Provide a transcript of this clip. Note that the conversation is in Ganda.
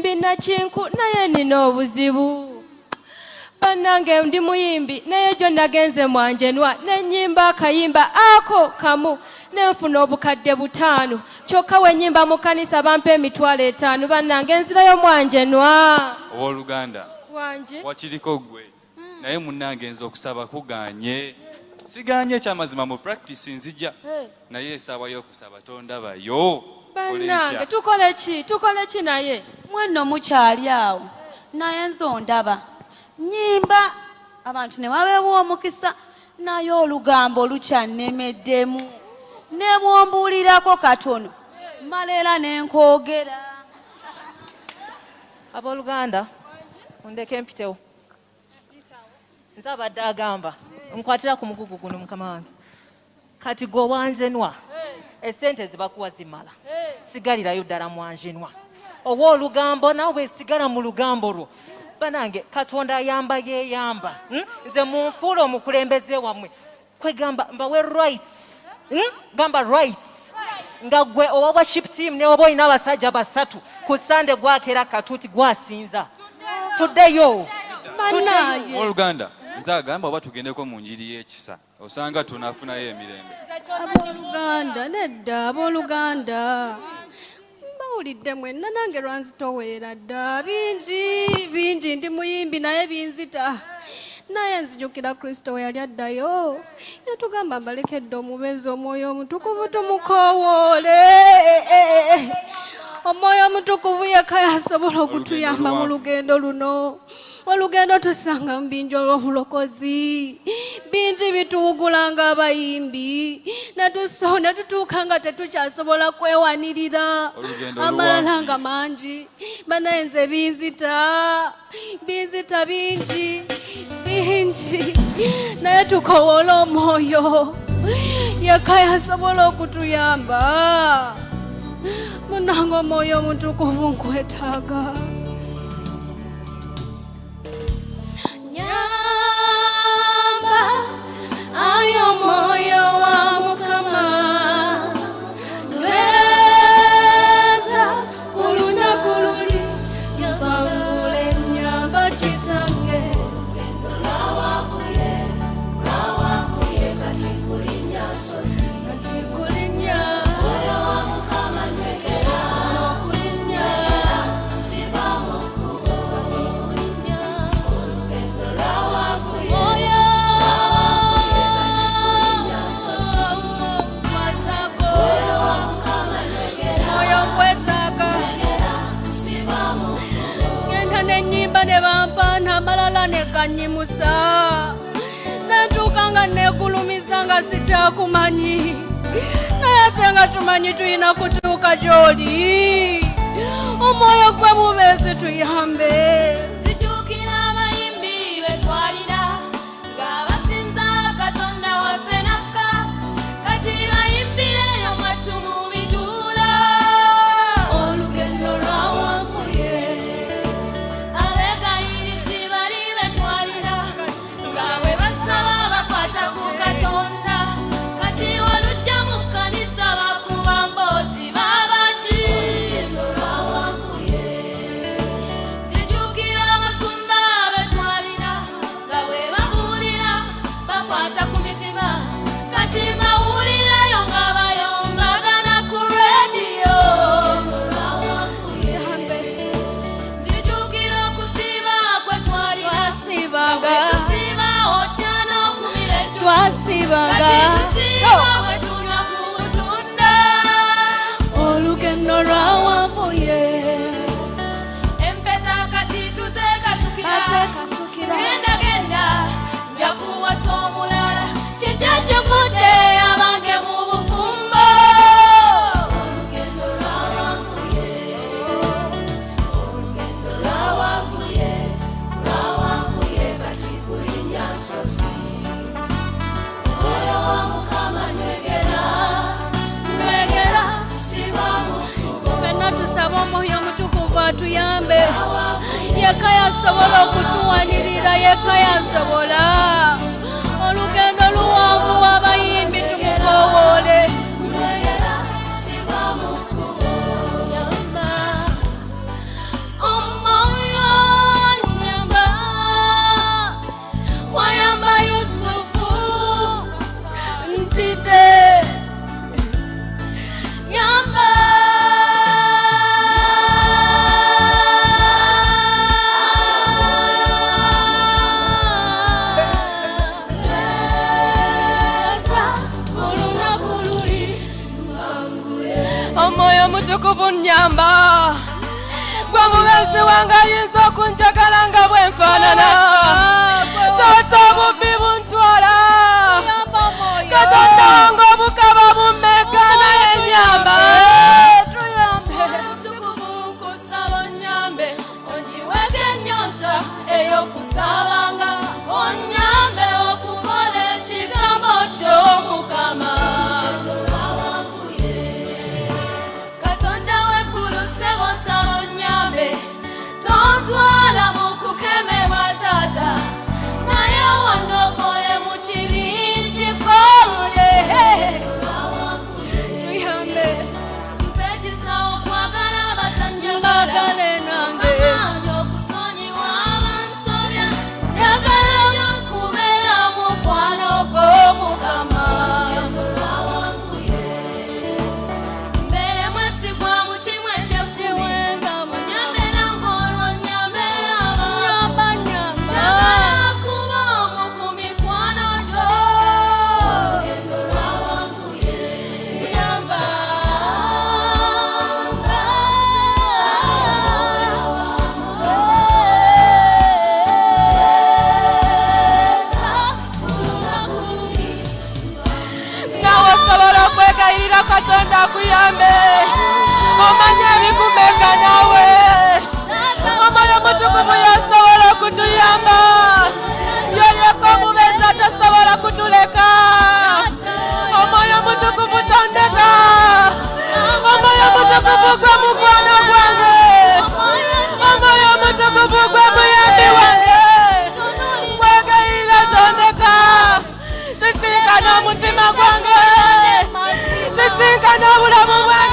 muyimbi nakinku naye nina obuzibu. Bannange ndi muyimbi naye gyo nagenze mwanjenwa n'ennyimba akayimba ako kamu nenfuna obukadde 5 kyokka wennyimba mu kanisa bampa emitwalo 5. Bannange nzirayo mwanjenwa. Owooluganda wanje wakiriko gwe naye munnange nze okusaba kuganye. Siganye ekyamazima mu practice nzija naye esaawa y'okusaba tondabayo. Bannange tukole ki naye? Mwenno mukyali awo naye nze ondaba nnyimba abantu ne wabeewa omukisa naye olugambo lukyannemeddemu ne bwombuulirako katono mala era n'enkoogera. Abooluganda ondeke mpitewo nze abadde agamba nkwatira ku mugugu guno mukama wange kati gwe wanjenwa esente zibakuwa zimala sigalirayo ddala mwanjenwa owoolugambo nawe sigala mu lugambo lwo. Banange Katonda ayamba yeeyamba nze munfuula omukulembeze wammwe kwegamba mbawe rights gamba rights nga gwe owa worship team ne oba olina abasajja 3 ku Sunday gwakera katuuti gwasinza tuddeyo. Owooluganda nze agamba oba tugendeko mu njiri y'ekisa osanga tunafunayo emirembe. Abooluganda nedda abooluganda mbawulidde mwenna nange lwanzitoweera dda bingi ndi muyimbi naye binzita naye nzijukira Kristo we yali addayo yatugamba mbalekedde omubeezi omwoyo omutukuvu tumukowoole. Omwoyo omutukuvu yekka yasobola okutuyamba mu lugendo luno. Olugendo tusanga mu bingi olw'obulokozi bingi bituwugulanga abayimbi ne tutuuka nga tetukyasobola kwewanirira amalala nga mangi. Banaye nze binzita bingi naye tukowoola omwoyo yekka yasobola okutuyamba. Munange omwoyo omutukuvu nkwetaaga. Nyamba ayo moyo wa Mukama lweza kuluna kululi yavangule nyamba kitange lwawakuye kati kulinya sozi kati kulinya moyo wa Mukama nwegera n'okulinya sibamu kubo kati kulinya nenyimba ne bampa namalala nekanyimusa natuuka nga negulumiza nga sikyakumanyi naye ate nga tumanyi tulina kutuuka gy'oli. Omwoyo gwe mubeezi tuyambe. Zijukira abayimbi betwalira nga basinza Katonda waffe nakka kati bayimbireyo mwattu mu biduula. Olugendo lwawanvuye abegayirizi bali betwalira nga bwe basaba bakwata ku Katonda kati walujja mu kkanisa bakuba mboozi babaki. Olugendo lwawanvuye zijukira abasumba betwalira nga bwe babuulira bakwata ku mitima kati mawulirayo nga bayombagana ku rediyo. Zijukira okusiiba kwe twalira tusiiba otya n'okumira eddu kati tusiiba bwe tunywa ku butunda. Olugendo lwawanvuye empeta kati tuzekasukira genda nja kuwasa omulala kyekyakikudde abange mu bufumbo. Olugendo lwawanvuye kati kulinya nsozi. Omwoyo wa Mukama nwegera sibamu kubo. Ffenna tusaba omwoyo omutukuvu atuyambe. Yekka yasobola okutuwanirira yekka yasobola. Olugendo luwanvu abayimbi tumukowoole. mutukuvu nnyamba gwe mubezi wange ayinza okunjagala nga bwe nfaanana taata bubbi buntwala katonda wange obukaba bummeka naye nnyamba ey'okusabanga onnyambe okukola ekigambo ky'omukama katonda weggulu ssebo nsaba onnyambe tontwala mu kukemebwa taata naye wannokole mu kibingi kole tuyambe mpe ekisa okwagala abatanyagala nange katonda kuyambe omanye ebikumeka nawe omwoyo mutukuvu yasobola okutuyamba yoyeko omubezi atasobola kutuleka omwoyo mutukuvu tondeka omwoyo mutukuvu gwe mukwano gwange omwoyo mutukuvu gwe muyambi wange mwegayira tondeka sisinkana omutima gwange sisinkana obulamu bwange